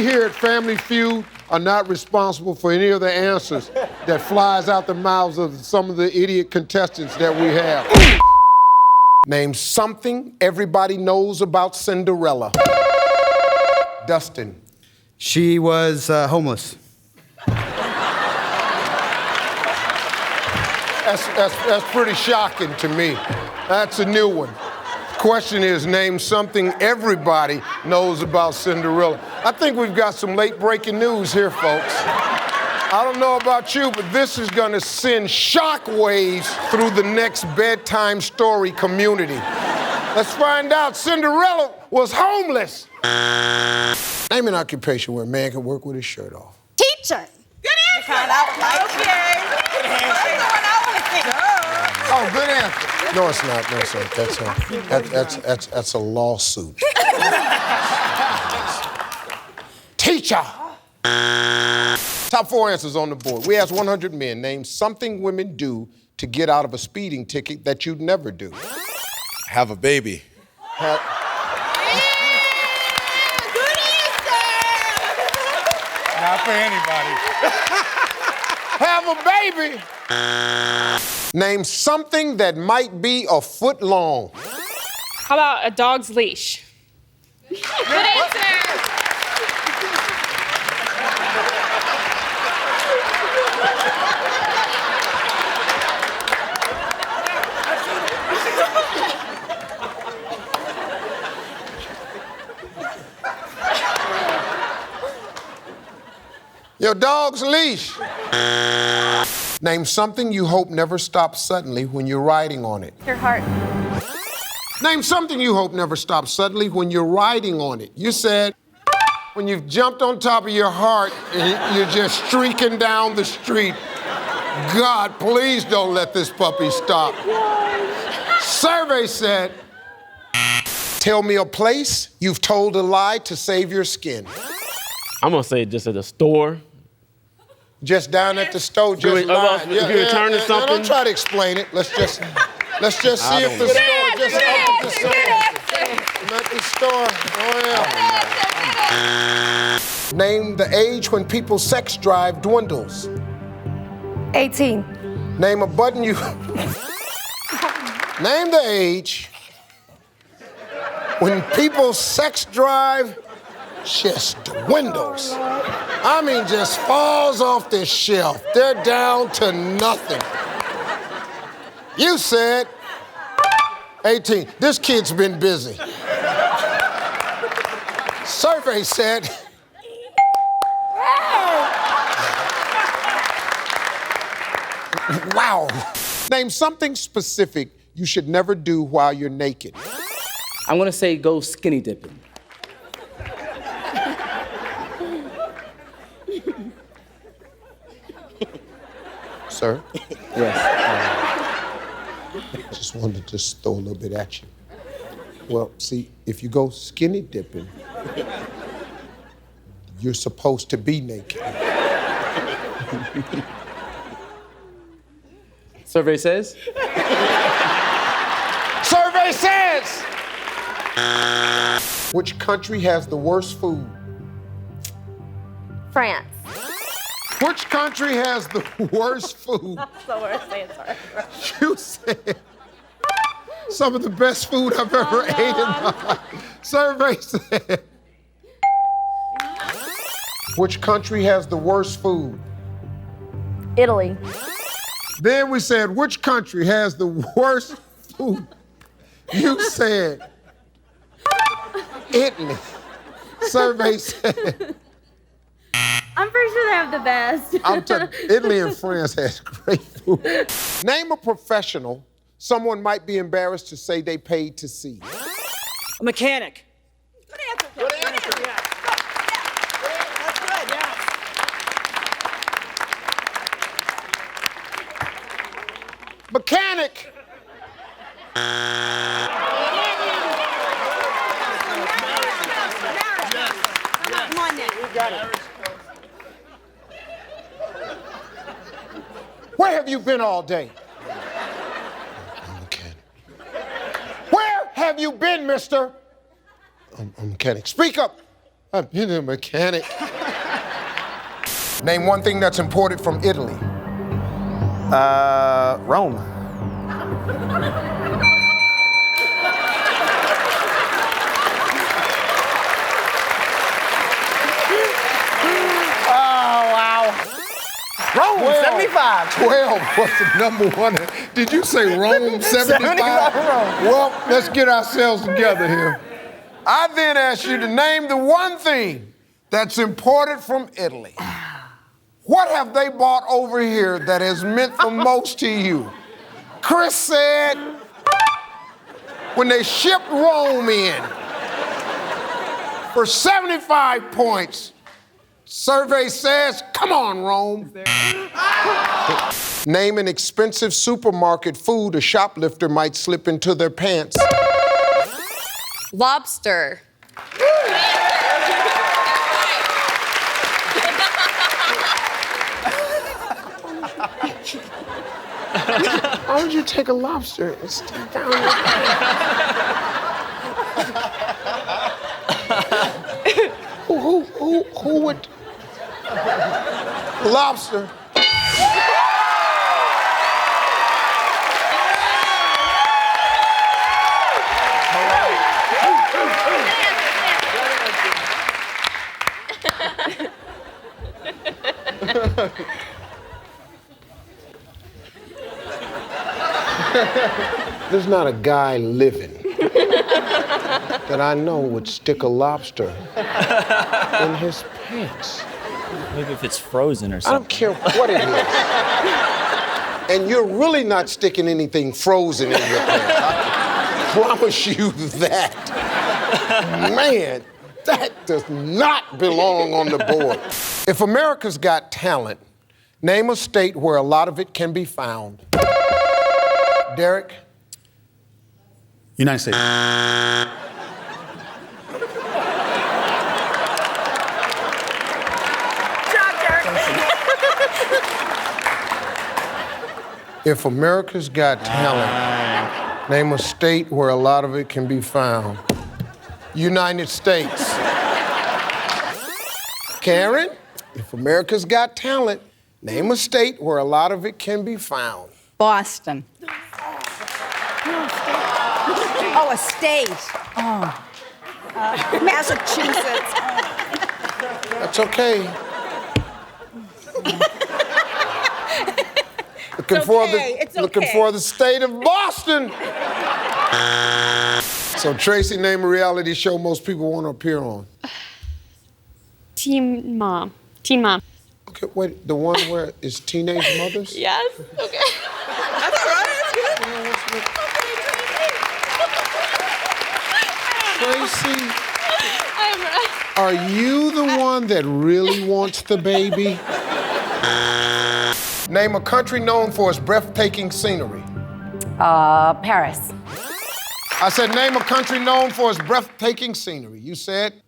here at Family Feud are not responsible for any of the answers that flies out the mouths of some of the idiot contestants that we have. Name something everybody knows about Cinderella. Dustin. She was homeless. That's pretty shocking to me. That's a new one. Question is, name something everybody knows about Cinderella. I think we've got some late breaking news here, folks. I don't know about you, but this is gonna send shockwaves through the next bedtime story community. Let's find out. Cinderella was homeless. Name an occupation where a man can work with his shirt off. Teacher. Good answer. Okay. Good answer. Oh, good answer. No, it's not. No, it's not. That's a lawsuit. Teacher. Top 4 answers on the board. We asked 100 men, name something women do to get out of a speeding ticket that you'd never do. Have a baby. Good answer. Not for anybody. Have a baby. Name something that might be a foot long. How about a dog's leash? Good answer. Your dog's leash. Name something you hope never stops suddenly when you're riding on it. Your heart. Name something you hope never stops suddenly when you're riding on it. You said when you've jumped on top of your heart and you're just streaking down the street. God, please don't let this puppy stop. Survey said, tell me a place you've told a lie to save your skin. I'm gonna say just at the store. Just down at the store, just lying. If you're returning something. Don't try to explain it. Let's just see if the store just opened the store. I'm at the store. Oh, yeah. Name the age when people's sex drive dwindles. 18. Name a button you... Name the age when people's sex drive just dwindles. I mean, just falls off the shelf. They're down to nothing. You said 18. This kid's been busy. Survey said... Wow. Name something specific you should never do while you're naked. I'm gonna say go skinny dipping. Sir? Yes. Just wanted to just throw a little bit at you. Well, see, if you go skinny dipping, you're supposed to be naked. Survey says? Survey says! Which country has the worst food? France. Which country has the worst food? That's the worst answer. You said some of the best food I've ever ate in my life. Survey said. Which country has the worst food? Italy. Then we said, which country has the worst food? You said Italy. Survey said. I'm pretty sure they have the best. Italy and France has great food. Name a professional someone might be embarrassed to say they paid to see. A mechanic. Good answer. Good answer. Yeah. That's good. Yeah. Mechanic. Come on, Nick. You got it. Where have you been all day? I'm a mechanic. Where have you been, mister? I'm a mechanic. Speak up. I've been a mechanic. Name one thing that's imported from Italy. Rome. Rome, 75. 12 was the number one. Did you say Rome 75? Well, let's get ourselves together here. I then asked you to name the one thing that's imported from Italy. What have they bought over here that has meant the most to you? Chris said, when they shipped Rome in for 75 points, survey says, come on, Rome. Name an expensive supermarket food a shoplifter might slip into their pants. Lobster. Why would you take a lobster and stick down your Who would? Lobster. There's not a guy living that I know would stick a lobster in his pants. Maybe if it's frozen or I something. don't care what it is. And you're really not sticking anything frozen in your pants. I promise you that. Man, that does not belong on the board. If America's got talent, name a state where a lot of it can be found. Derek? United States. If America's got talent, name a state where a lot of it can be found. United States. Karen? If America's got talent, name a state where a lot of it can be found. Boston. Oh, a state. Massachusetts. That's okay. Looking for the state of Boston. So Tracy, name a reality show most people want to appear on. Teen Mom. Teen Mom. Okay, wait, the one where it's teenage mothers? Yes? Okay. That's all right. That's good. Tracy, are you the one that really wants the baby? Name a country known for its breathtaking scenery. Paris. I said name a country known for its breathtaking scenery. You said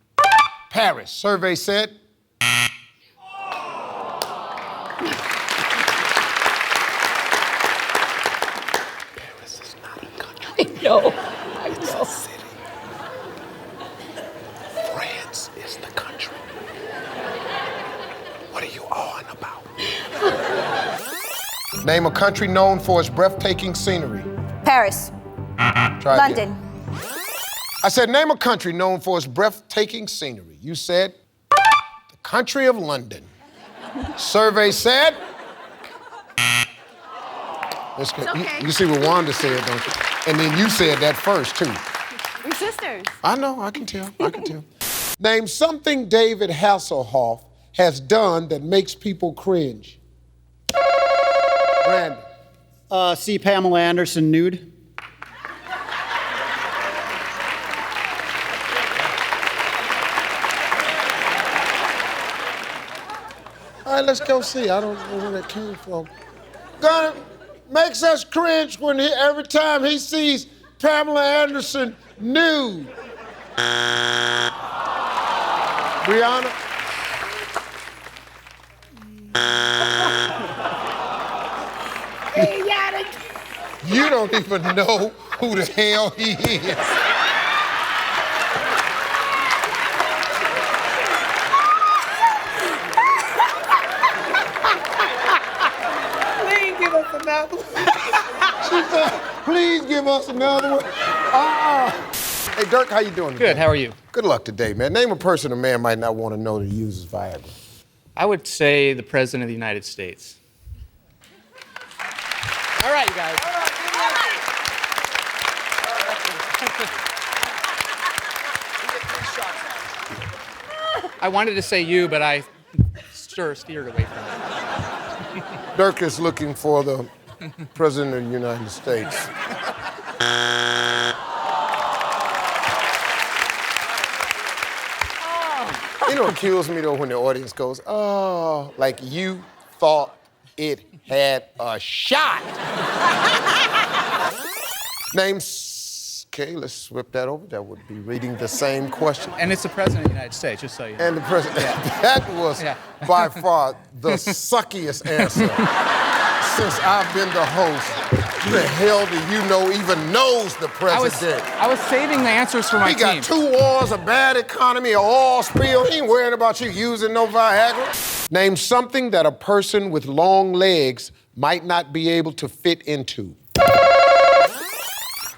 Paris. Survey said Paris is not a country. No. It's a city. France is the country. What are you on about? Name a country known for its breathtaking scenery. Paris. Try London. again. I said name a country known for its breathtaking scenery. You said the country of London. Survey said. Let's go. You see what Wanda said, don't you? And then you said that first, too. We're sisters. I know, I can tell. Name something David Hasselhoff has done that makes people cringe. Brandon. See Pamela Anderson nude. All right, let's go see. I don't know where that came from. Gonna makes us cringe when every time he sees Pamela Anderson nude. Brianna? You don't even know who the hell he is. Please give us another one. Hey, Dirk, how you doing today? Good, how are you? Good luck today, man. Name a person a man might not want to know that uses Viagra. I would say the President of the United States. All right, you guys. I wanted to say you, but I steered away from it. Dirk is looking for the President of the United States. You know what kills me, though, when the audience goes, oh, like you thought it had a shot. Okay, let's flip that over. That would be reading the same question. And it's the President of the United States, just so you know. And the President, that was by far the suckiest answer since I've been the host. Who the hell do you know even knows the President? I was saving the answers for my team. He got 2 wars, a bad economy, an oil spill. He ain't worrying about you using no Viagra. Name something that a person with long legs might not be able to fit into.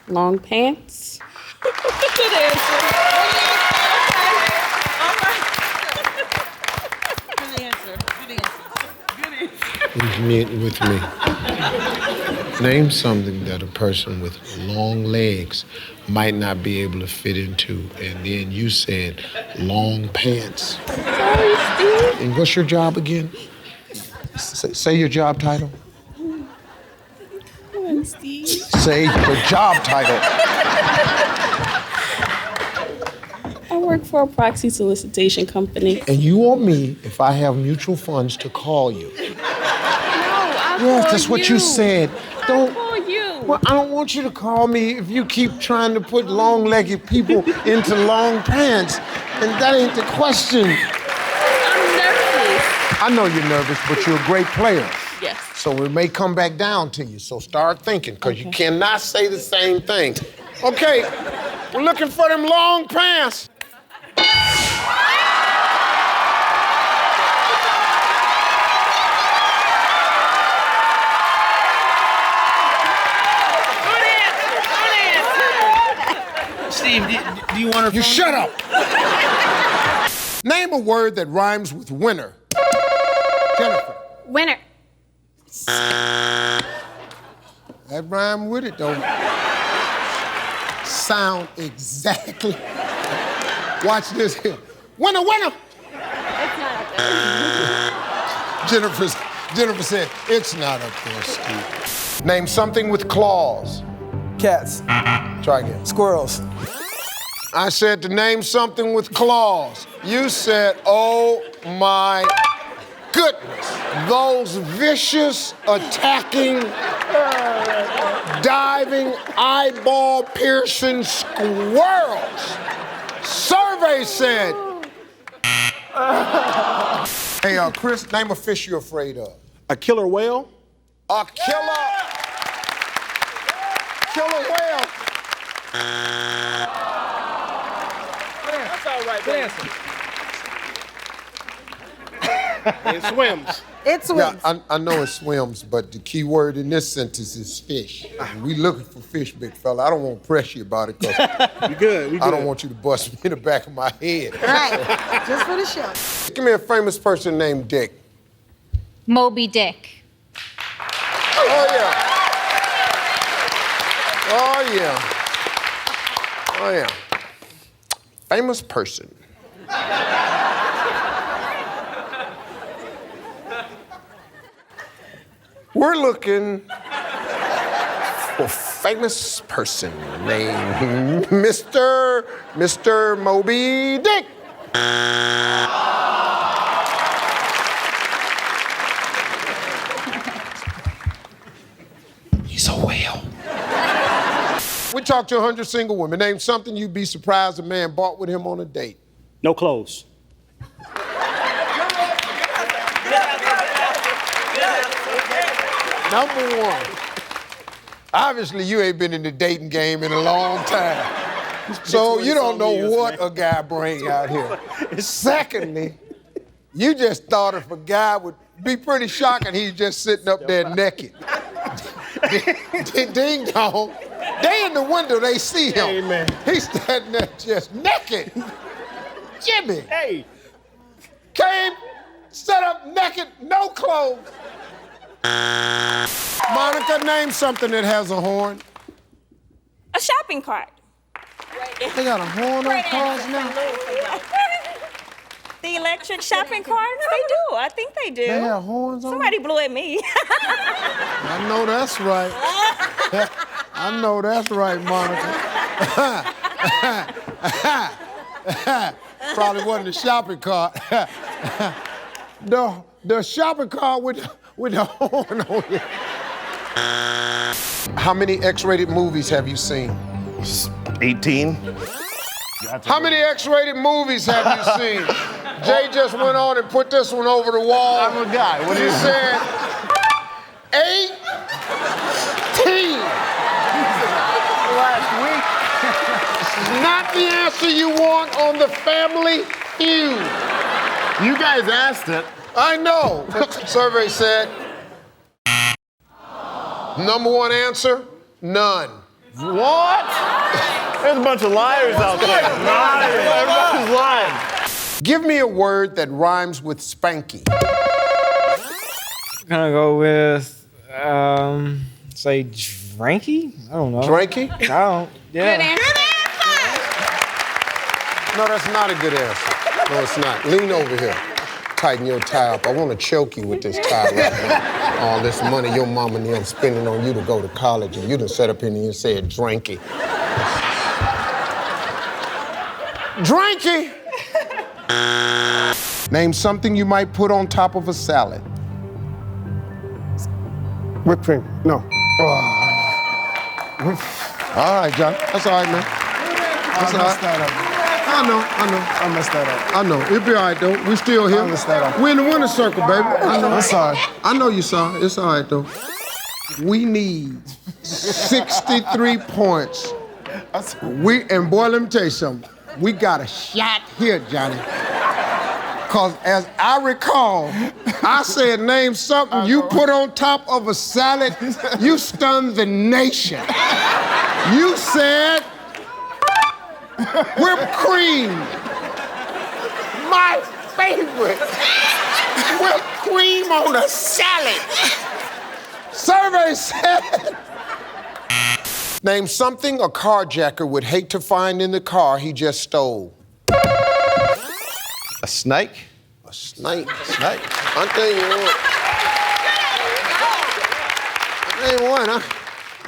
Long pants. Good answer. He's meeting with me. Name something that a person with long legs might not be able to fit into. And then you said long pants. Sorry, Steve. And what's your job again? Say your job title. Come on, Steve. Say your job title. I work for a proxy solicitation company. And you want me, if I have mutual funds, to call you. Yes, that's what you said. I'll call you. Well, I don't want you to call me if you keep trying to put long-legged people into long pants. And that ain't the question. I'm nervous. I know you're nervous, but you're a great player. Yes. So it may come back down to you. So start thinking, because you cannot say the same thing. Okay, we're looking for them long pants. Steve, do you want to... You shut up. Name a word that rhymes with winner. Jennifer. Winner. That rhyme with it, though. Sound exactly. Watch this here. Winner, winner. It's not up there. Jennifer said, it's not up there, Steve. Name something with claws. Cats. Try again. Squirrels. I said to name something with claws. You said, oh my goodness. Those vicious, attacking, diving, eyeball-piercing squirrels. Survey said. Hey, Chris, name a fish you're afraid of. A killer whale? A killer whale. That's all right, good answer. It swims. It swims. Yeah, I know it swims, but the key word in this sentence is fish. We looking for fish, big fella. I don't want to press you about it, because We good. I don't want you to bust me in the back of my head. Right. Just for the show. Give me a famous person named Dick. Moby Dick. Oh, yeah. Oh, yeah. Oh, yeah. Famous person. We're looking for famous person named Mr. Moby Dick. He's a whale. We talked to 100 single women. Name something you'd be surprised a man bought with him on a date. No clothes. Number one, obviously you ain't been in the dating game in a long time. So you don't know what a guy bring out here. Secondly, you just thought if a guy would be pretty shocking, he's just sitting up there naked. Ding dong. They in the window, they see him. Hey, man. He's standing there just naked. Jimmy. Hey. Came, set up naked, no clothes. Monica, name something that has a horn. A shopping cart. They got a horn on cars now? The electric shopping carts, they do. I think they do. They have horns on Somebody blew at me. I know that's right. I know that's right, Monica. Probably wasn't the shopping cart. The shopping cart with the horn on it. How many X-rated movies have you seen? 18. How many X-rated movies have you seen? Jay just went on and put this one over the wall. I'm a guy. What do you said 18. Last week. Not the answer you want on the Family Feud. You guys asked it. I know. What the survey said. Number one answer, none. What? There's a bunch of liars out there. Everybody's lying. Give me a word that rhymes with spanky. I'm gonna go with, say dranky? I don't know. Dranky? I don't, yeah. Good answer. No, that's not a good answer. No, it's not. Lean over here. Tighten your tie up. I want to choke you with this tie right now. All this money your mama and them spending on you to go to college, and you done set up in here and said dranky. Dranky! Name something you might put on top of a salad. Whipped cream. No. All right, John. That's all right, man. That's all right. I know. I messed that up. I know. It'll be all right, though. We still here. I messed that up. We're in the winner's circle, baby. I know. I'm sorry. I know you saw it. It's all right, though. We need 63 points. And boy, let me tell you something. We got a shot here, Johnny. Because as I recall, I said name something you put on top of a salad, you stunned the nation. You said whipped cream. My favorite. Whipped cream on a salad. Survey said. Name something a carjacker would hate to find in the car he just stole. A snake? A snake. Snake. I'll tell you what.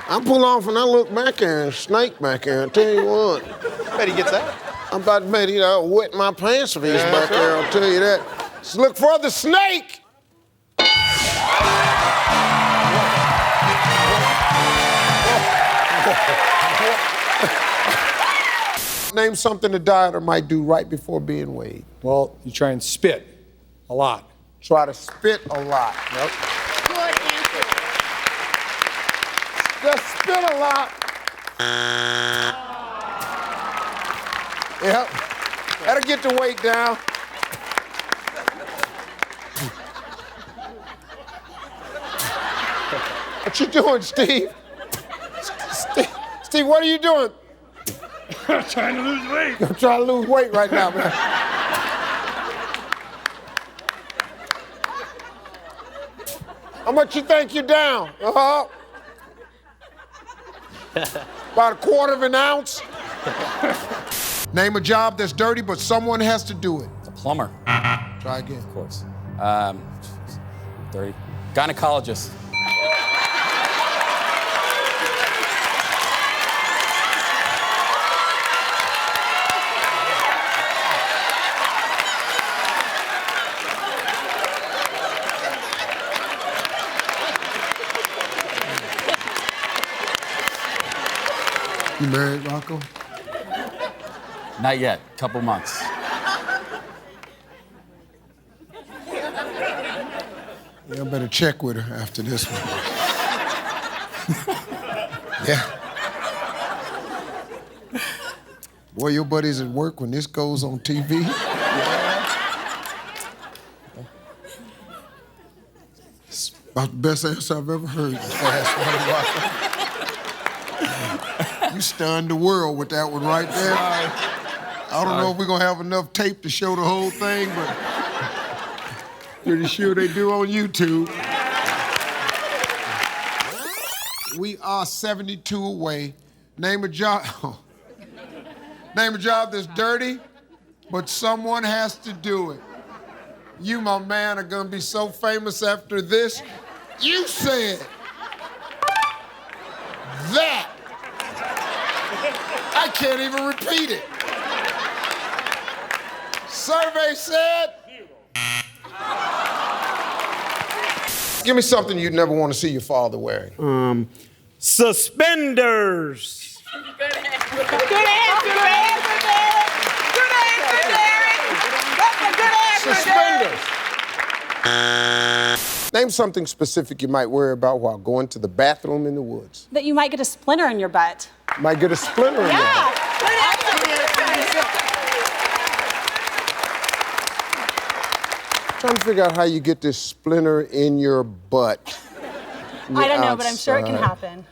I pull off and I look back there and snake back there. I'll tell you what. Bet he gets that. I'm about to bet he'll wet my pants if he's back there, I'll tell you that. Let's look for the snake. Name something a dieter might do right before being weighed. Well, you try and spit a lot. Try to spit a lot. Yep. Good answer. Just spit a lot. Yep. That'll get the weight down. What you doing, Steve? Steve, what are you doing? I'm trying to lose weight. I'm trying to lose weight right now, man. How much you think you're down? About a quarter of an ounce. Name a job that's dirty, but someone has to do it. A plumber. Try again. Of course. Dirty. Gynecologist. You married, Rocco? Not yet. Couple months. You better check with her after this one. Yeah. Boy, your buddies at work when this goes on TV. About the best answer I've ever heard. You stunned the world with that one right there. I don't know if we're gonna have enough tape to show the whole thing, but pretty sure they do on YouTube. We are 72 away. Name a job. Name a job that's dirty, but someone has to do it. You, my man, are gonna be so famous after this. You said that. I can't even repeat it. Survey said. Give me something you'd never want to see your father wearing. Suspenders. Good answer, Derek. Good answer, Derek. That's a good answer, Suspenders. Name something specific you might worry about while going to the bathroom in the woods. That you might get a splinter in your butt. Might get a splinter in your butt. Trying to figure out how you get this splinter in your butt. I don't know, but I'm sure it can happen.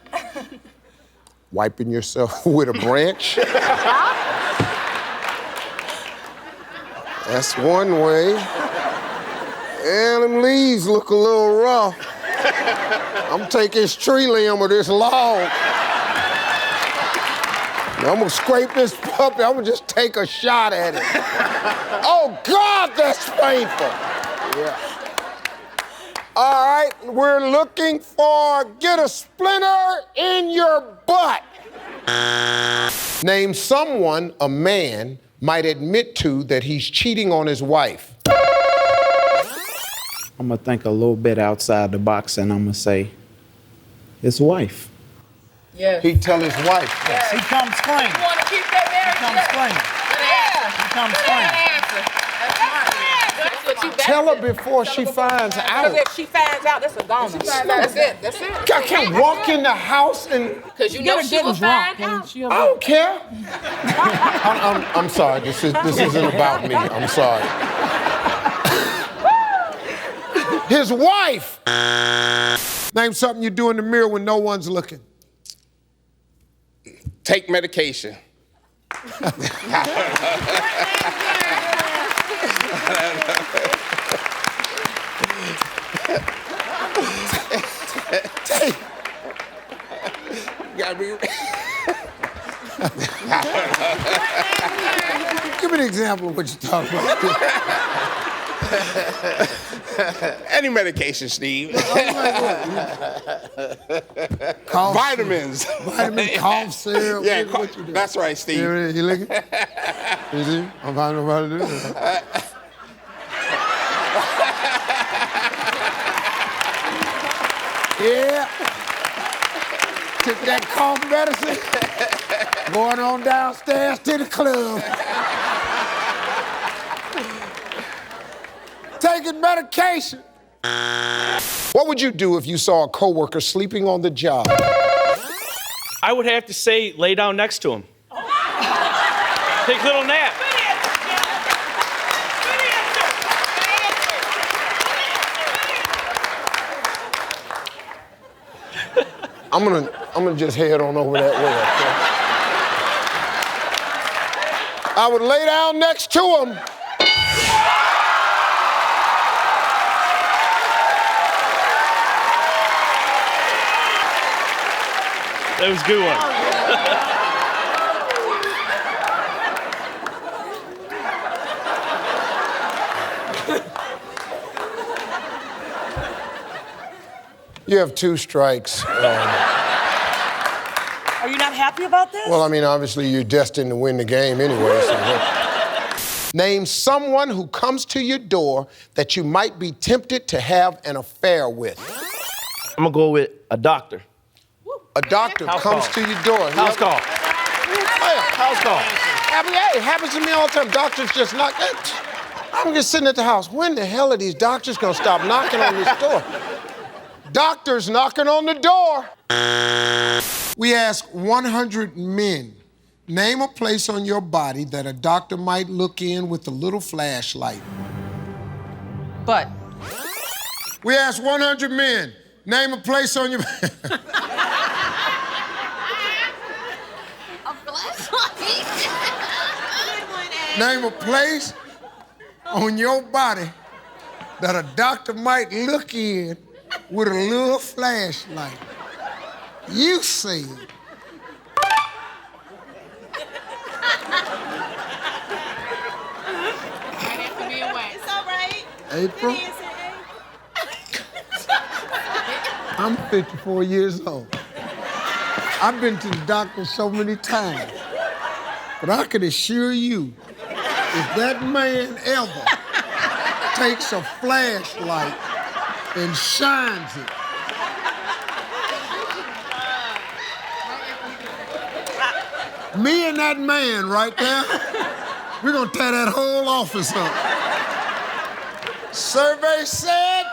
Wiping yourself with a branch. That's one way. And them leaves look a little rough. I'm taking this tree limb or this log. Now I'm gonna scrape this puppy. I'm gonna just take a shot at it. Oh God, that's painful. Yeah. All right, we're looking for get a splinter in your butt. Name someone a man might admit to that he's cheating on his wife. I'm gonna think a little bit outside the box and I'm gonna say his wife. Yes. He'd tell his wife. Yes. He comes clean. You want to keep that marriage? He comes clean. He comes clean. That's what you Tell her before she finds out. Because if she finds out, that's a goner. That's it. That's it. I can't walk in the house and. Because you know she will find out. I don't care. I'm sorry. This isn't about me. I'm sorry. His wife. Name something you do in the mirror when no one's looking. Take medication. Give me an example of what you're talking about. Any medication, Steve. Cough Vitamins. Vitamin, cough syrup. Yeah, what you do? that's right, Steve. You looking? You see? I'm finding out how to do it. Yeah. Took that cough medicine. Going on downstairs to the club. Taking medication. What would you do if you saw a coworker sleeping on the job? I would have to say lay down next to him. Take a little nap. I'm gonna just head on over that way. Okay? I would lay down next to him. That was a good one. You have 2 strikes. Are you not happy about this? Well, I mean, obviously you're destined to win the game anyway. So. Name someone who comes to your door that you might be tempted to have an affair with. I'm gonna go with a doctor. A doctor comes to your door. House call. House call. It happens to me all the time. Doctors just knock. I'm just sitting at the house. When the hell are these doctors gonna stop knocking on this door? Doctors knocking on the door. We ask 100 men, name a place on your body that a doctor might look in with a little flashlight. But We asked 100 men, name a place on your... Name a place on your body that a doctor might look in with a little flashlight. You said. It's all right. April? I'm 54 years old. I've been to the doctor so many times, but I can assure you, if that man ever takes a flashlight and shines it, me and that man right there, we're gonna tear that whole office up. Survey said.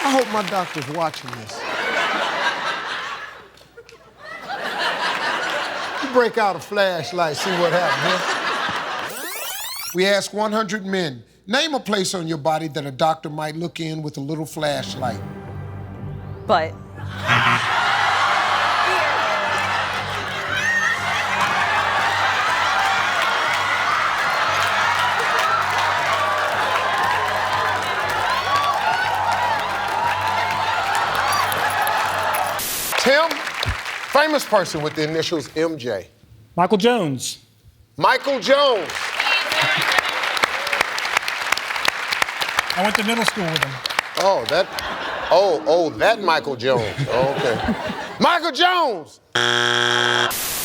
I hope my doctor's watching this. You break out a flashlight, see what happens, huh? We asked 100 men, name a place on your body that a doctor might look in with a little flashlight. But. Tim, famous person with the initials MJ. Michael Jones. Michael Jones. I went to middle school with him. That Michael Jones. Oh, okay. Michael Jones!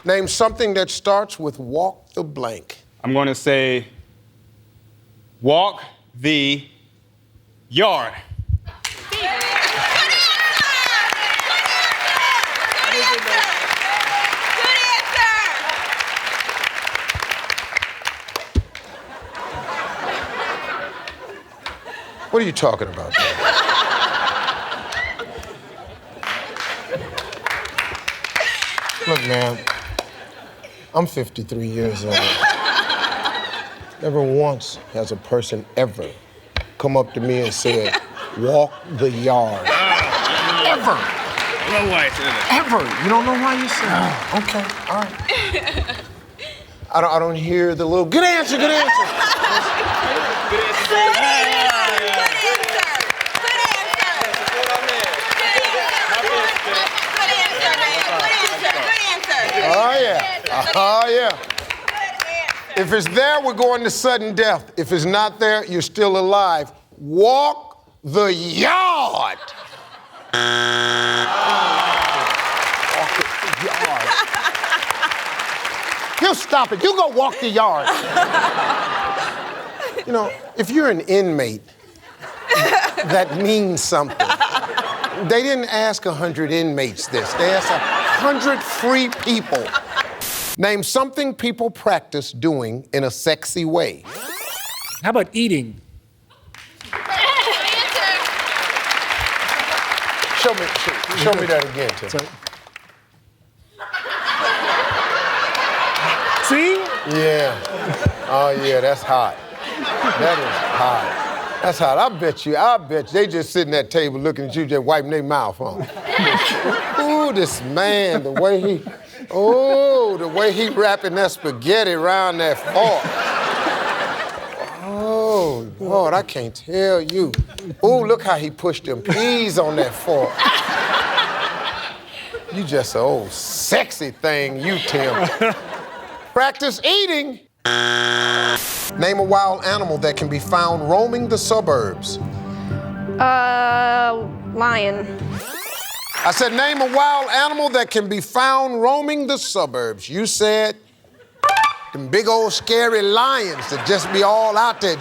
Name something that starts with walk the blank. I'm going to say walk the yard. What are you talking about? Look, man, I'm 53 years old. Never once has a person ever come up to me and said, walk the yard. Ever. No way. Ever. You don't know why you said that? Okay, all right. I don't hear the little, good answer, good answer. Oh, yeah. Oh, yeah. If it's there, we're going to sudden death. If it's not there, you're still alive. Walk the yard. Walk the yard. You stop it. You go walk the yard. You know, if you're an inmate, that means something. They didn't ask 100 inmates this. They asked 100 free people. Name something people practice doing in a sexy way. How about eating? Show me that again, Tim. See? Yeah. Oh, yeah, that's hot. That is hot. That's hot. I bet you they just sitting at the table looking at you, just wiping their mouth on. Ooh, this man, the way he wrapping that spaghetti around that fork. Oh, Lord, I can't tell you. Ooh, look how he pushed them peas on that fork. You just an old sexy thing, you, Tim. Practice eating. Name a wild animal that can be found roaming the suburbs. Lion. I said name a wild animal that can be found roaming the suburbs. You said them big old scary lions that just be all out there,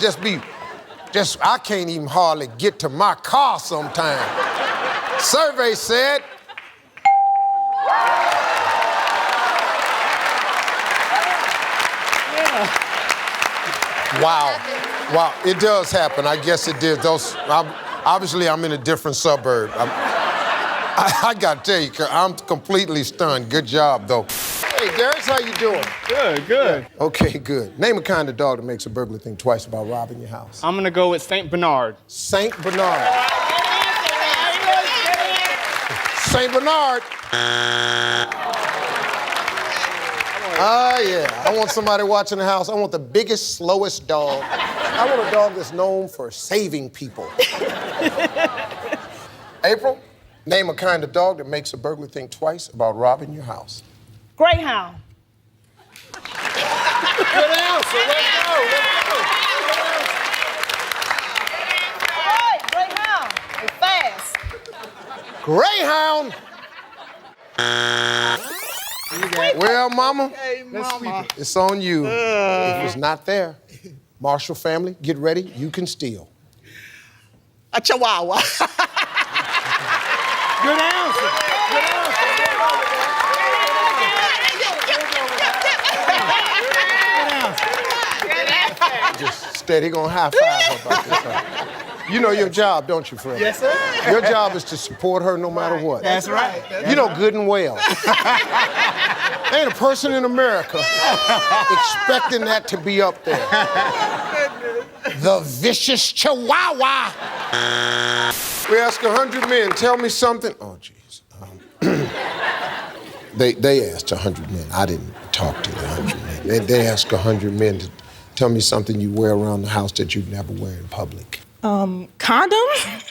I can't even hardly get to my car sometime. Survey said. Wow, it does happen. I guess it did. Obviously, I'm in a different suburb. I got to tell you, I'm completely stunned. Good job, though. Hey, Darius, how you doing? Good, good. Okay, good. Name a kind of dog that makes a burglar think twice about robbing your house. I'm gonna go with Saint Bernard. Saint Bernard. Saint Bernard. Yeah. I want somebody watching the house. I want the biggest, slowest dog. I want a dog that's known for saving people. April, name a kind of dog that makes a burglar think twice about robbing your house. Greyhound. Good answer. Let's go. Right, Greyhound. It's fast. Greyhound. Well, Mama, it's on you. If it's not there, Marshall family, get ready. You can steal. A Chihuahua. Good answer. Good answer. Just steady gonna high five her about this. You know your job, don't you, Fred? Yes, sir. Your job is to support her no matter what. That's right. You know good and well. Ain't a person in America expecting that to be up there. The vicious Chihuahua. We ask 100 men, tell me something. Oh, jeez. They asked 100 men. I didn't talk to the 100 men. They asked 100 men to tell me something you wear around the house that you'd never wear in public. Condoms?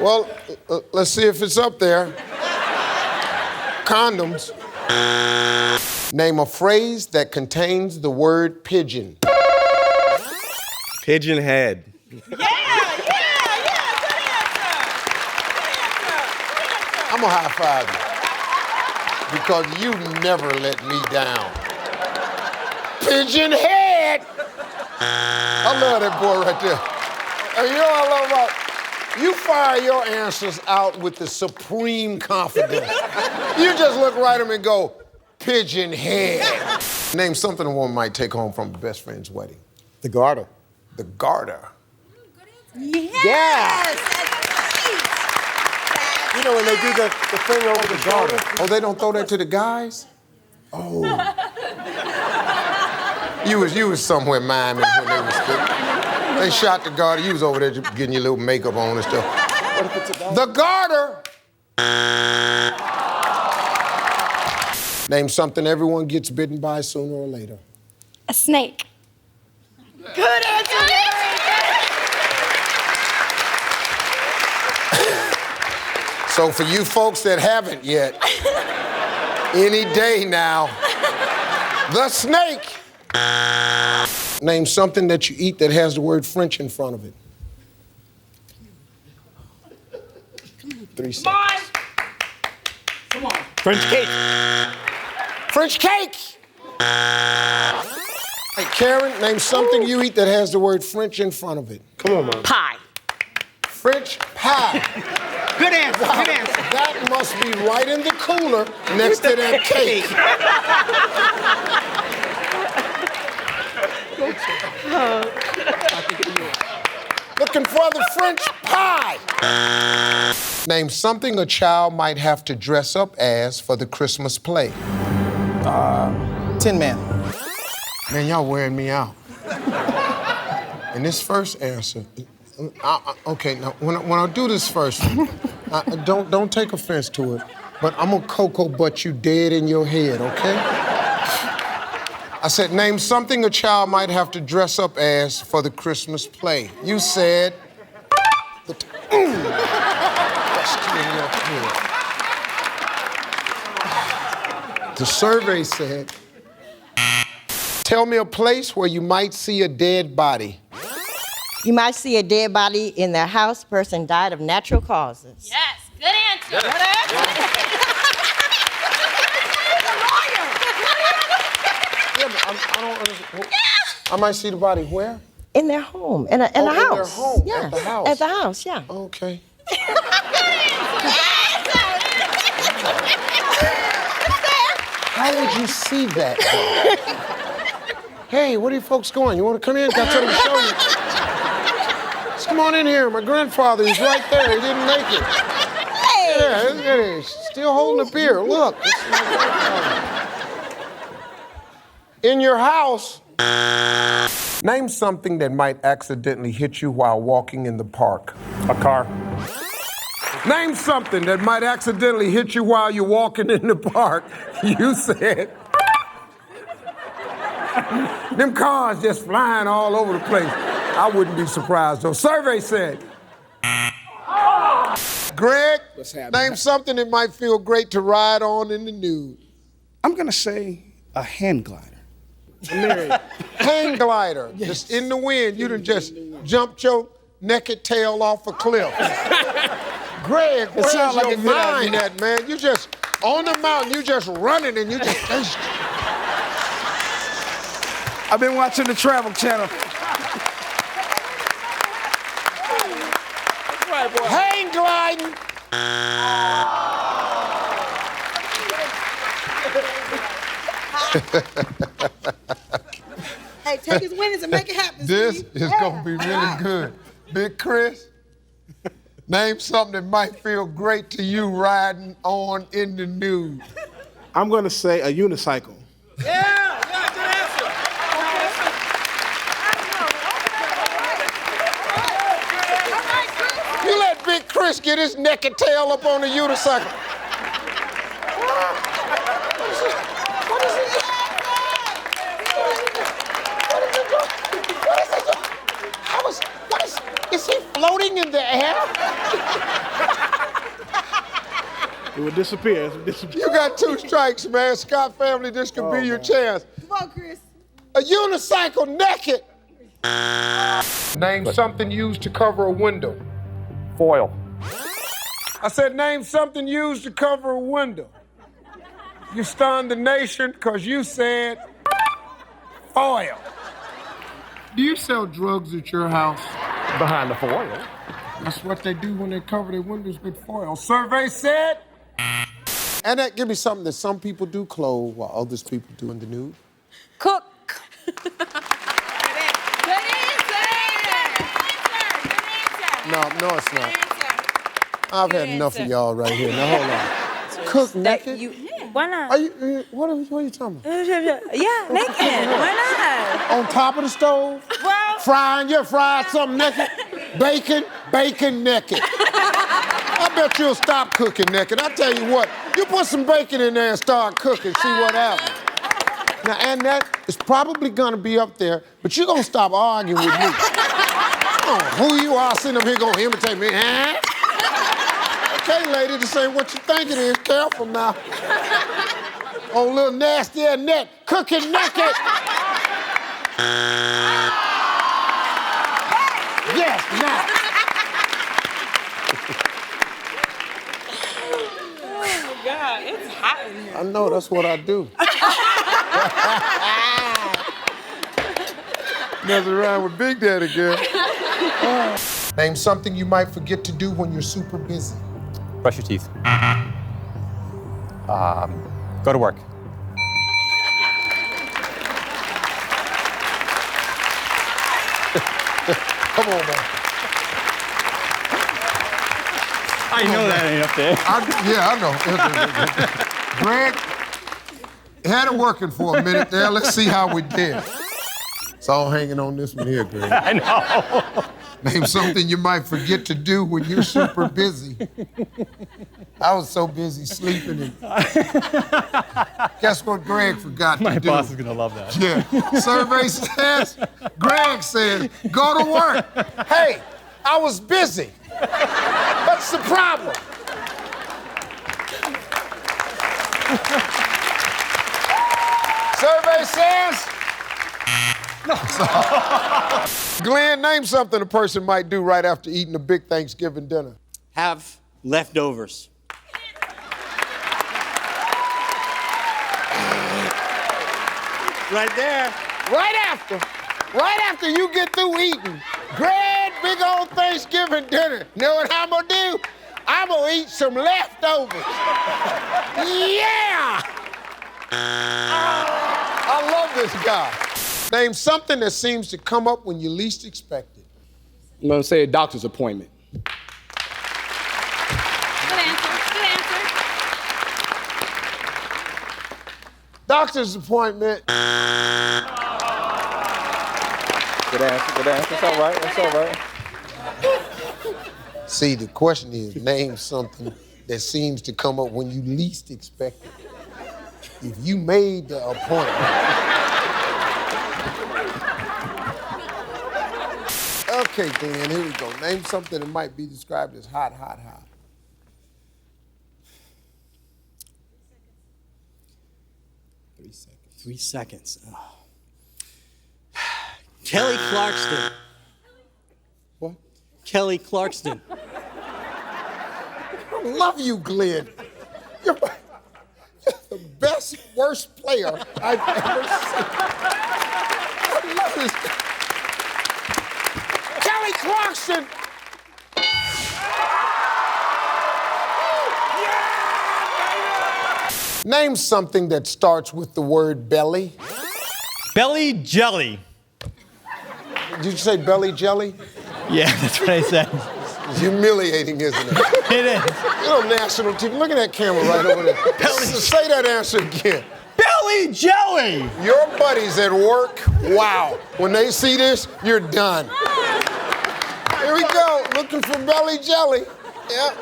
Well, let's see if it's up there. Condoms. Name a phrase that contains the word pigeon. Pigeon head. I'm gonna high five you because you never let me down. Pigeon head. I love that boy right there. And you know what I love about? You fire your answers out with the supreme confidence. You just look right at him and go, pigeon head. Name something a woman might take home from a best friend's wedding. The garter. The garter. Yes. You know when they do the thing over the garter. Oh, they don't throw that to the guys? Oh. You was somewhere miming when they was still. They shot the garter. You was over there getting your little makeup on and stuff. The garter. Name something everyone gets bitten by sooner or later. A snake. Good answer, So for you folks that haven't yet, any day now, the snake. Name something that you eat that has the word French in front of it. 3 seconds. Come on. French cake. French cake! Hey, Karen, name something you eat that has the word French in front of it. Come on, Mom. Pie. French pie. Good answer. Wow, Good answer. that must be right in the cooler next to that cake. Looking for the French pie. Name something a child might have to dress up as for the Christmas play. Tin Man. Man, y'all wearing me out. And this first answer, okay, now when I do this first, don't take offense to it, but I'm gonna cocoa butt you dead in your head, okay? I said, name something a child might have to dress up as for the Christmas play. You said, that's in your head. The survey said, tell me a place where you might see a dead body. You might see a dead body in their house. Person died of natural causes. Yes, good answer. Good answer. Yeah, but I don't understand. I might see the body where? In their home, in a house. In their home, Yeah. at the house. At the house, yeah. Okay. How would you see that? Hey, where are you folks going? You want to come in? Got something to show you. Just come on in here. My grandfather, he's right there. He didn't make it. Hey! Yeah, he's still holding a beer. Look. In your house, name something that might accidentally hit you while walking in the park. A car. Name something that might accidentally hit you while you're walking in the park. You said. Them cars just flying all over the place. I wouldn't be surprised, though. Survey said. Greg, name something that might feel great to ride on in the nude. I'm gonna say a hand glider. Hang glider, just in the wind. You done just jumped your naked tail off a cliff. Greg, where's sounds like your a good mind idea. at, man? You just on the mountain, you just running and you just. I've been watching the Travel Channel. Hang gliding. Hey, take his winnings and make it happen. This Steve. is gonna be really good. Big Chris, name something that might feel great to you riding on in the nude. I'm gonna say a unicycle. You let Big Chris get his naked tail up on the unicycle. What is it? Is he floating in the air? It would disappear. It would disappear. You got 2 strikes, man. Scott family, this could be your chance. Come on, Chris. A unicycle naked. Name something used to cover a window. Foil. I said name something used to cover a window. You stunned the nation because you said foil. Do you sell drugs at your house? Behind the foil. That's what they do when they cover their windows with foil. Survey said. And that give me something that some people do clothe while others people do in the nude. Cook. No, it's not. I've had enough of y'all right here. Now hold on. Cook naked? Why not? Are you? What are you talking about? Yeah, naked. Why not? On top of the stove? Well, Frying? You fried something naked? Bacon naked. I bet you'll stop cooking naked. I tell you what, you put some bacon in there and start cooking, see what happens. Now, and that is probably gonna be up there, but you're gonna stop arguing with me. Oh, who you are sitting up here gonna imitate me, huh? Okay, lady, this ain't what you think it is. Careful now. Oh, little nasty ass neck, cooking naked. Yes, now. Oh my God, it's hot in here. I know, that's what I do. Messing around with Big Daddy, girl. Name something you might forget to do when you're super busy. Brush your teeth. Go to work. Come on, man. I know that ain't up there. I know. Greg, had it working for a minute there. Let's see how we did. It's all hanging on this one here, Greg. I know. Name something you might forget to do when you're super busy. I was so busy sleeping. And guess what Greg forgot to do? My boss is gonna love that. Yeah. Survey says, Greg says, go to work. Hey, I was busy. What's the problem? Survey says. No. Glenn, name something a person might do right after eating a big Thanksgiving dinner. Have leftovers. Right there. Right after. right after you get through eating, great big old Thanksgiving dinner, you know what I'm gonna do? I'm gonna eat some leftovers. Yeah! I love this guy. Name something that seems to come up when you least expect it. I'm gonna say a doctor's appointment. Good answer. Good answer. Doctor's appointment. Good answer, good answer. That's all right, that's all right. See, the question is, name something that seems to come up when you least expect it. If you made the appointment. Okay, Dan, here we go. Name something that might be described as hot, hot, hot. 3 seconds. 3 seconds. Oh. Kelly Clarkston. What? Kelly Clarkston. I love you, Glenn. You're the best, worst player I've ever seen. I love this guy. Kelly Clarkson. Name something that starts with the word belly. Belly jelly. Did you say belly jelly? Yeah, that's what I said. It's humiliating, isn't it? It is. You're on national TV. Look at that camera right over there. Say that answer again. Belly jelly. Your buddies at work, wow. When they see this, you're done. Here we go, looking for belly jelly. Yep.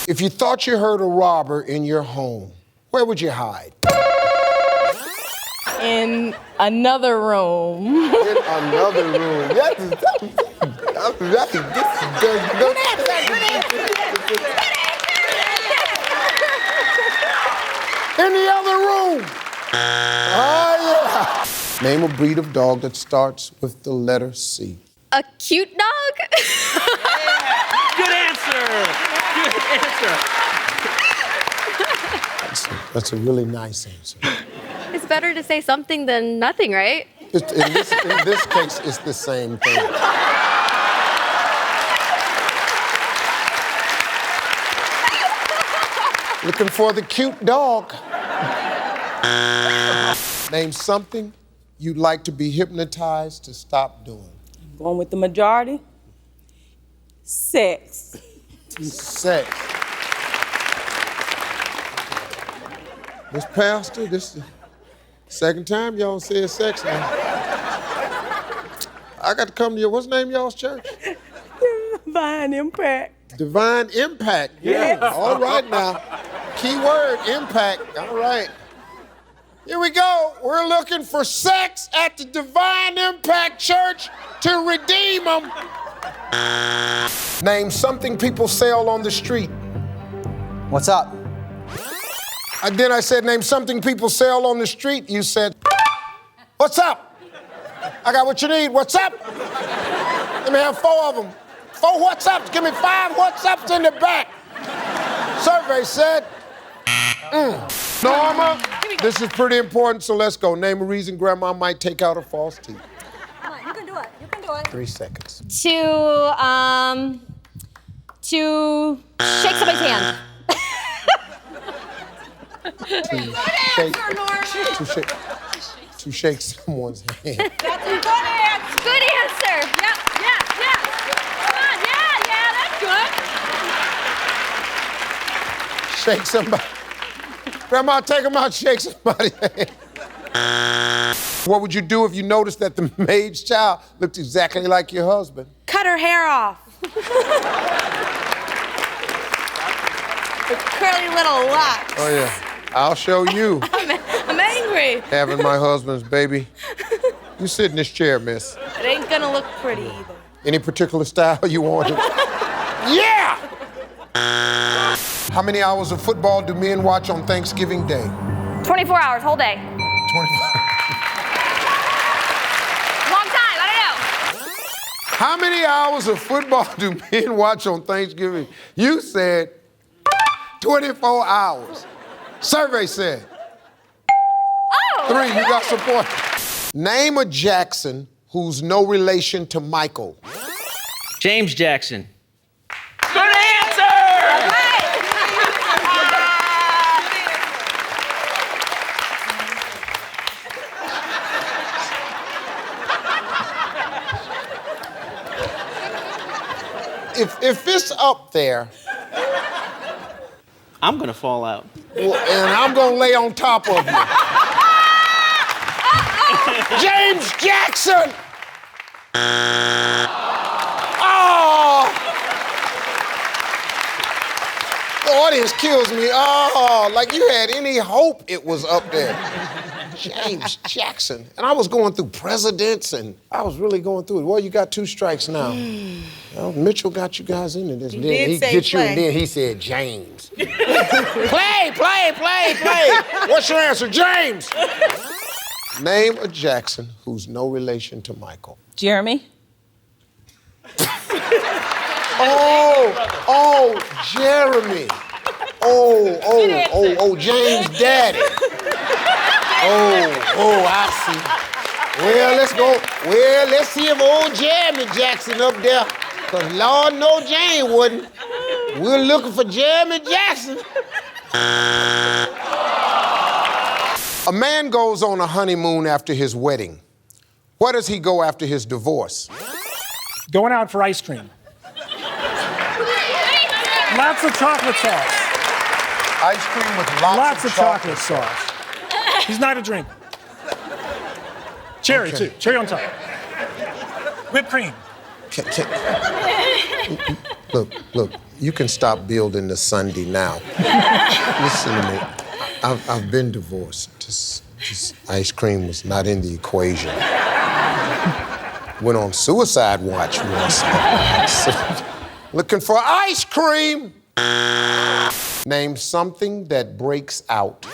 If you thought you heard a robber in your home, where would you hide? In another room. In another room. In the other room. Oh, yeah. Name a breed of dog that starts with the letter C. A cute dog? Good answer. Good answer. That's a really nice answer. It's better to say something than nothing, right? In this case, it's the same thing. Looking for the cute dog. Name something you'd like to be hypnotized to stop doing. Going with the majority? Sex. Sex. Miss Pastor, this is the second time y'all said sex now. I got to come to what's the name of y'all's church? Divine Impact. Divine Impact. Yeah. Yes. All right now. Key word, impact. All right. Here we go. We're looking for sex at the Divine Impact Church to redeem them. Name something people sell on the street. What's up? Then I said, name something people sell on the street. You said, what's up? I got what you need. What's up? Let me have 4 of them. 4 what's ups. Give me 5 what's ups in the back. Survey said, Norma, this is pretty important, so let's go. Name a reason grandma might take out her false teeth. Come on, you can do it. You can do it. 3 seconds. To shake somebody's hand. To shake someone's hand. That's a good answer. Good answer. Yep. Come on, yeah, that's good. Shake somebody. Grandma, take them out, shake somebody's hand. What would you do if you noticed that the maid's child looked exactly like your husband? Cut her hair off. The curly little locks. Oh, yeah. I'll show you. I'm angry. Having my husband's baby. You sit in this chair, miss. It ain't gonna look pretty either. Any particular style you want? Yeah! How many hours of football do men watch on Thanksgiving Day? 24 hours, whole day. 24. Long time, I don't know. How many hours of football do men watch on Thanksgiving? You said 24 hours. Survey said. Oh! 3, you got support. Name a Jackson who's no relation to Michael. James Jackson. Good answer! If it's up there, I'm gonna fall out. well, and I'm gonna lay on top of you. James Jackson! Oh! The audience kills me. Oh, like you had any hope it was up there. James Jackson. And I was going through presidents, and I was really going through it. Well, you got 2 strikes now. Well, Mitchell got you guys into this. He Then did he say gets you, play. and then he said James. Play. What's your answer, James? Name a Jackson who's no relation to Michael. Jeremy. Oh, Jeremy. Oh, James' daddy. Oh, I see. Well, let's go. Well, let's see if old Jeremy Jackson up there. Because Lord knows James wouldn't. We're looking for Jeremy Jackson. A man goes on a honeymoon after his wedding. Where does he go after his divorce? Going out for ice cream. Lots of chocolate sauce. Ice cream with lots of chocolate sauce. He's not a drinker. Cherry, too. Cherry on top. Whipped cream. Look, you can stop building the Sunday now. Listen to me. I've been divorced. Just ice cream was not in the equation. Went on suicide watch once. Looking for ice cream. Name something that breaks out.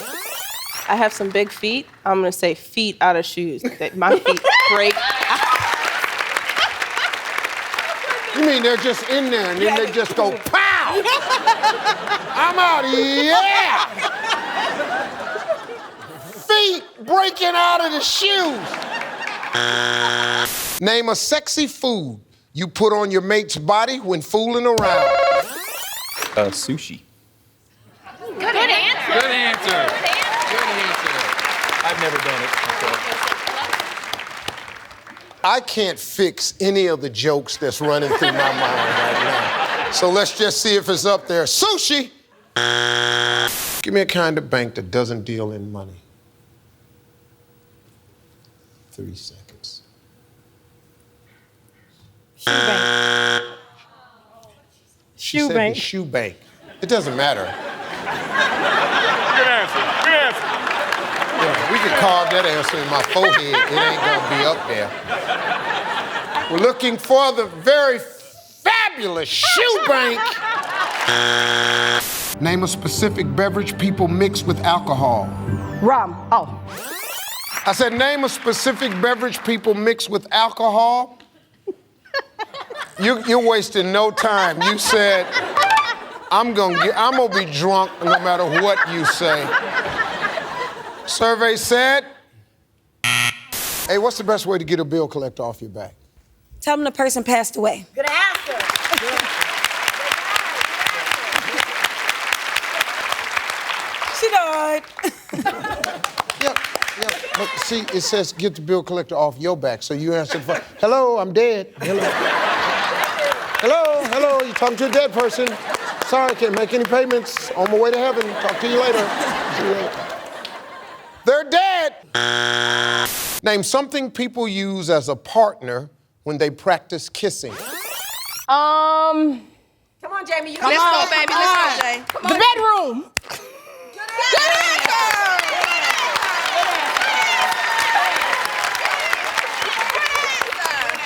I have some big feet. I'm gonna say feet out of shoes. That my feet break out. You mean they're just in there and then they just go pow? I'm out, yeah! Feet breaking out of the shoes. Name a sexy food you put on your mate's body when fooling around. Sushi. Good answer. Good answer. I've never done it myself. I can't fix any of the jokes that's running through my mind right now. So let's just see if it's up there. Sushi! Give me a kind of bank that doesn't deal in money. 3 seconds. Shoe She said bank. the shoe bank. It doesn't matter. Good answer. Good answer. Yeah, we could carve that answer in my forehead. It ain't gonna be up there. We're looking for the very fabulous shoe bank. Name a specific beverage people mix with alcohol. Rum. Oh. I said, name a specific beverage people mix with alcohol. You're wasting no time. You said, I'm gonna be drunk no matter what you say. Survey said, hey, what's the best way to get a bill collector off your back? Tell them the person passed away. Good answer. She died. Yep. But see, it says get the bill collector off your back. So you answered for, hello, I'm dead. Hello, you talking to a dead person. Sorry, can't make any payments. On my way to heaven. Talk to you later. See you later. They're dead. Name something people use as a partner when they practice kissing. Come Come on, Jamie. You Let's can go, baby. Let's go, Jay. The bedroom. Good answer.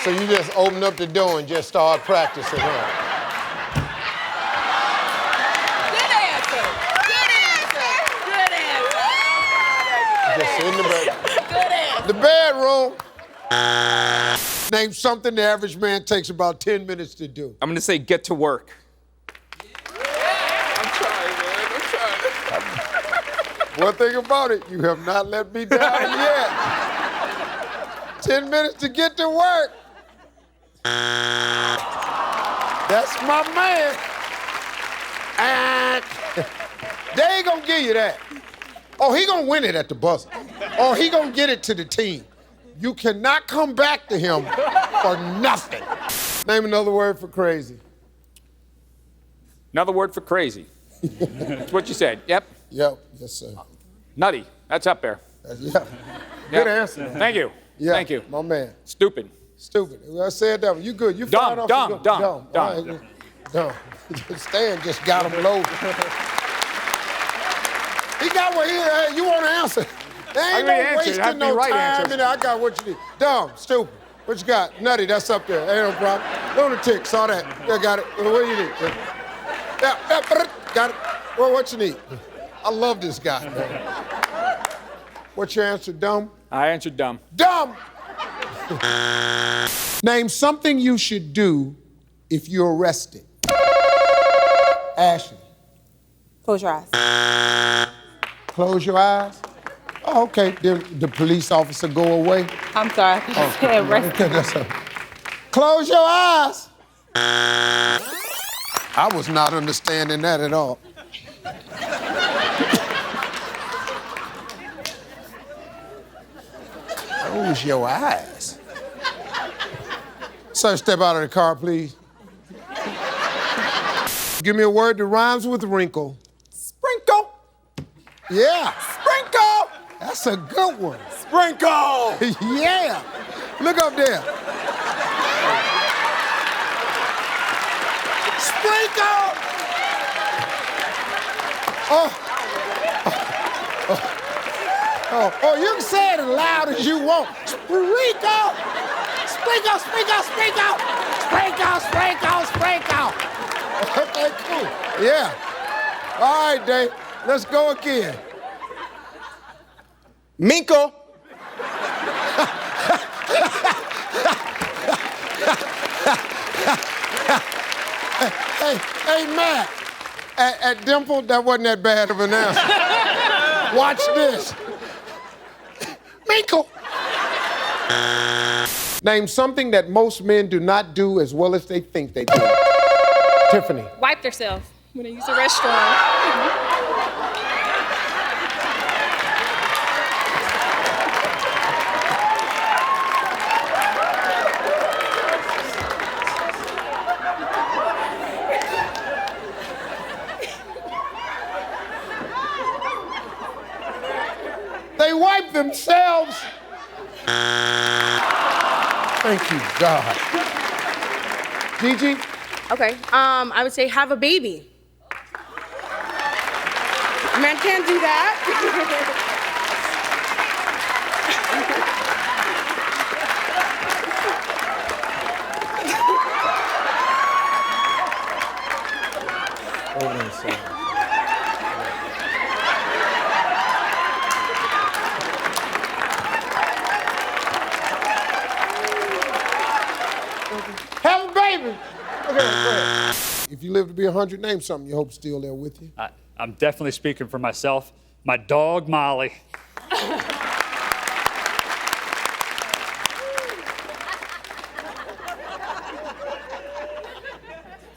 So you just open up the door and just start practicing, huh? Good answer. Good answer. Good answer. Just in the bedroom. Good answer. The bedroom. Name something the average man takes about 10 minutes to do. I'm gonna say get to work. One thing about it, you have not let me down yet. 10 minutes to get to work. That's my man. And they ain't gonna give you that. Oh, he gonna win it at the buzzer. Or he gonna get it to the team. You cannot come back to him for nothing. Name another word for crazy. Another word for crazy. That's what you said. Yep. Yep. Yes, sir. Nutty. That's up there. Yeah. Good answer. Thank you. Yeah, Thank you. my man. Stupid. Stupid. I said that one. You good. You Dumb, fired off. dumb, You good. dumb, Dumb. dumb. All right. Dumb. Stan just got him loaded. He got what he had. You want to answer? There ain't no wasting no time. I got what you need. Dumb, stupid. What you got? Nutty, that's up there. Ain't no problem. Lunatic, saw that. Yeah, got it. What do you need? Yeah, got it. Well, what you need? I love this guy, man. What's your answer, dumb? I answered dumb. Dumb! Name something you should do if you're arrested. Ashley. Close your eyes. Close your eyes? Oh, okay. Then the police officer go away? I'm sorry, I couldn't say arrested. Close your eyes. I was not understanding that at all. Close your eyes. Sir, step out of the car, please. Give me a word that rhymes with wrinkle. Sprinkle. Yeah. Sprinkle. That's a good one. Sprinkle. Yeah. Look up there. Sprinkle. Oh, you can say it as loud as you want. Sprinkle. Sprinkle, sprinkle, sprinkle. Sprinkle, sprinkle, sprinkle. Okay, cool. Yeah. All right, Dave. Let's go again. Minkle. Hey, Matt. At Dimple, that wasn't that bad of an answer. Watch this. Minkle. Name something that most men do not do as well as they think they do. Tiffany. Wipe themselves when they use the restroom. They wipe themselves. Thank you, God. Gigi? Okay, I would say have a baby. Man can't do that. Have a baby. Okay, go ahead. If you live to be 100, name something you hope still there with you. I'm definitely speaking for myself. My dog, Molly.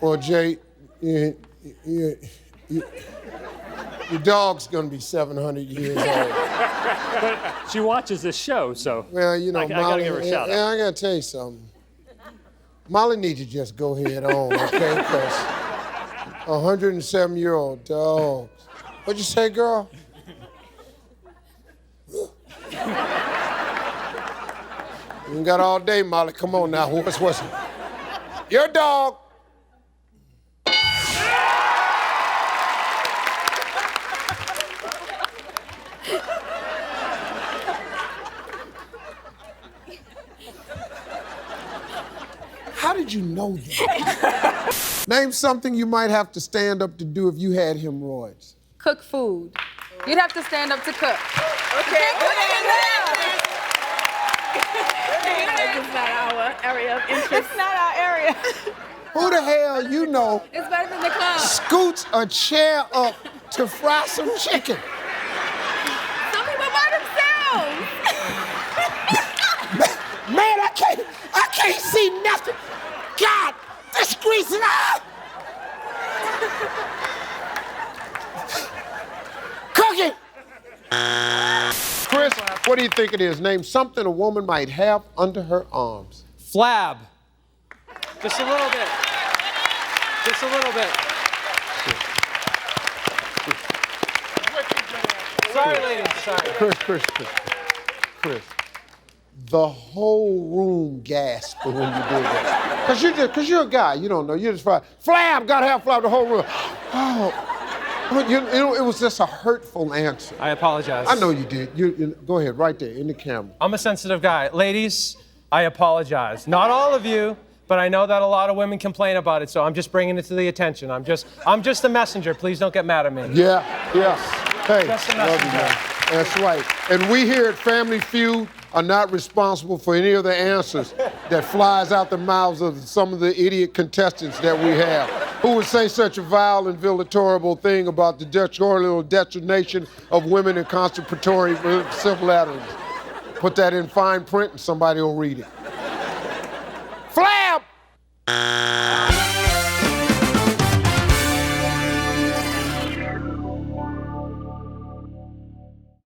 Well, Jay, your dog's gonna be 700 years old. But she watches this show, so Well, you know, I Molly, gotta give her a shout out. Yeah, I gotta tell you something. Molly needs to just go head on, okay? Because 107-year-old dogs. What'd you say, girl? You got all day, Molly. Come on now. What's it? Your dog. How did you know that? Name something you might have to stand up to do if you had hemorrhoids. Cook food. You'd have to stand up to cook. Okay, good answer. It's not our area of interest. It's not our area. Who the hell you know It's better than the club. scoots a chair up to fry some chicken? Some people by themselves. I can't see nothing. God, this greasing up. Cookie. Chris, what do you think it is? Name something a woman might have under her arms. Flab. Just a little bit. Just a little bit. Sorry, ladies. Sorry. Chris. The whole room gasped when you did that. Cause you're a guy, you don't know. You're just flab, gotta have flab, the whole room. Oh. You know, it was just a hurtful answer. I apologize. I know you did. You go ahead, right there in the camera. I'm a sensitive guy. Ladies, I apologize. Not all of you, but I know that a lot of women complain about it, so I'm just bringing it to the attention. I'm just a messenger. Please don't get mad at me. Yeah. Hey, Just a love you, messenger. man. That's right. And we here at Family Feud are not responsible for any of the answers that flies out the mouths of some of the idiot contestants that we have. Who would say such a vile and dilatory thing about the detrimental detonation of women in concentratory civil laterals? Put that in fine print and somebody will read it.